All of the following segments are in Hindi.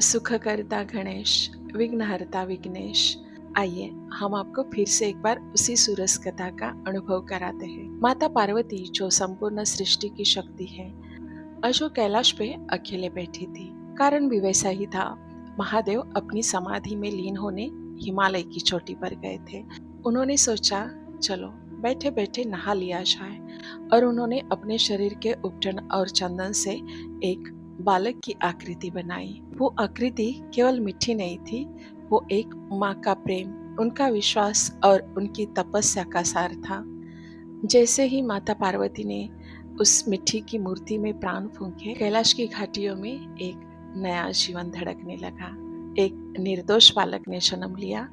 सुखकर्ता गणेश, विघ्नहर्ता विघ्नेश। आइए हम आपको फिर से एक बार उसी सूरज कथा का अनुभव कराते हैं। माता पार्वती जो संपूर्ण सृष्टि की शक्ति है, और जो कैलाश पे अकेले बैठी थी। कारण भी वैसा ही था। महादेव अपनी समाधि में लीन होने हिमालय की चोटी पर गए थे। उन्होंने सोचा चलो बैठे बैठे नहा लिया जाए, और उन्होंने अपने शरीर के उपटन और चंदन से एक बालक की आकृति बनाई। वो आकृति केवल मिट्टी नहीं थी, वो एक माँ का प्रेम, उनका विश्वास और उनकी तपस्या का सार था। जैसे ही माता पार्वती ने उस मिट्टी की मूर्ति में प्राण फूंके, कैलाश की घाटियों में एक नया जीवन धड़कने लगा। एक निर्दोष बालक ने जन्म लिया।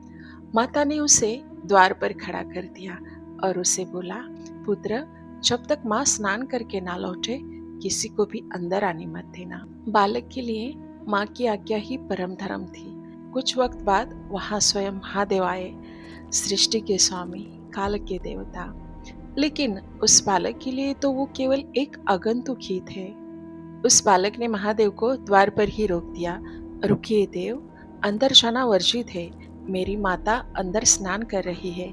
माता ने उसे द्वार पर खड़ा कर दिया और उसे बोला, पुत्र, जब तक माँ स्नान करके ना लौटे किसी को भी अंदर आने मत देना। बालक के लिए माँ की आज्ञा ही परम धर्म थी। कुछ वक्त बाद वहां स्वयं महादेव आए, सृष्टि के स्वामी, काल के देवता। लेकिन उस बालक के लिए तो वो केवल एक आगंतुक ही थे। उस बालक ने महादेव को द्वार पर ही रोक दिया। रुकिए देव, अंदर जाना वर्जित है। मेरी माता अंदर स्नान कर रही है।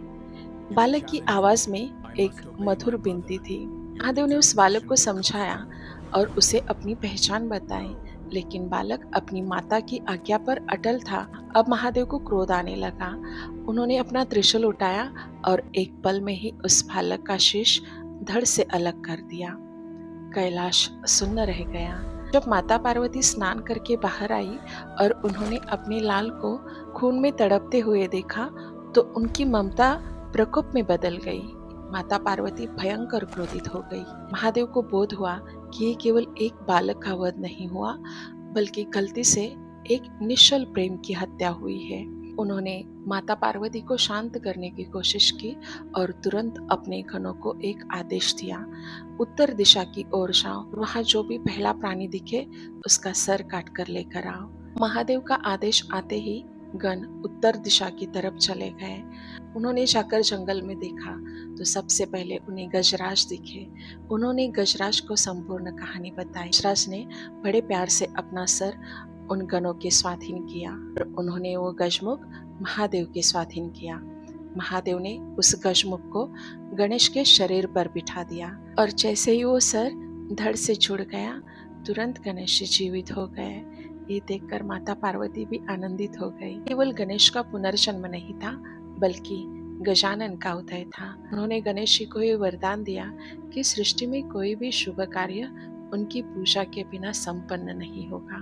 बालक की आवाज में एक मधुर विनती थी। महादेव ने उस बालक को समझाया और उसे अपनी पहचान बताई, लेकिन बालक अपनी माता की आज्ञा पर अटल था। अब महादेव को क्रोध आने लगा। उन्होंने अपना त्रिशूल उठाया और एक पल में ही उस बालक का शीश धड़ से अलग कर दिया। कैलाश सुन्न रह गया। जब माता पार्वती स्नान करके बाहर आई और उन्होंने अपने लाल को खून में तड़पते हुए देखा, तो उनकी ममता प्रकोप में बदल गई। माता पार्वती भयंकर क्रोधित हो गई। महादेव को बोध हुआ कि ये केवल एक बालक का वध नहीं हुआ, बल्कि गलती से एक निश्चल प्रेम की हत्या हुई है। उन्होंने माता पार्वती को शांत करने की कोशिश की और तुरंत अपने गणों को एक आदेश दिया, उत्तर दिशा की ओर जाओ। वहां जो भी पहला प्राणी दिखे उसका सर काट कर लेकर आओ। महादेव का आदेश आते ही गण उत्तर दिशा की तरफ चले गए। उन्होंने जाकर जंगल में देखा तो सबसे पहले उन्हें गजराज दिखे। उन्होंने गजराज को संपूर्ण कहानी बताई। गजराज ने बड़े प्यार से अपना सर उन गणों के स्वाधीन किया और उन्होंने वो गजमुख महादेव के स्वाधीन किया। महादेव ने उस गजमुख को गणेश के शरीर पर बिठा दिया और जैसे ही वो सर धड़ से जुड़ गया, तुरंत गणेश जी जीवित हो गए। ये देखकर माता पार्वती भी आनंदित हो गई। केवल गणेश का पुनर्जन्म नहीं था, बल्कि गजानन का उदय था। उन्होंने गणेश जी को ये वरदान दिया कि सृष्टि में कोई भी शुभ कार्य उनकी पूजा के बिना संपन्न नहीं होगा।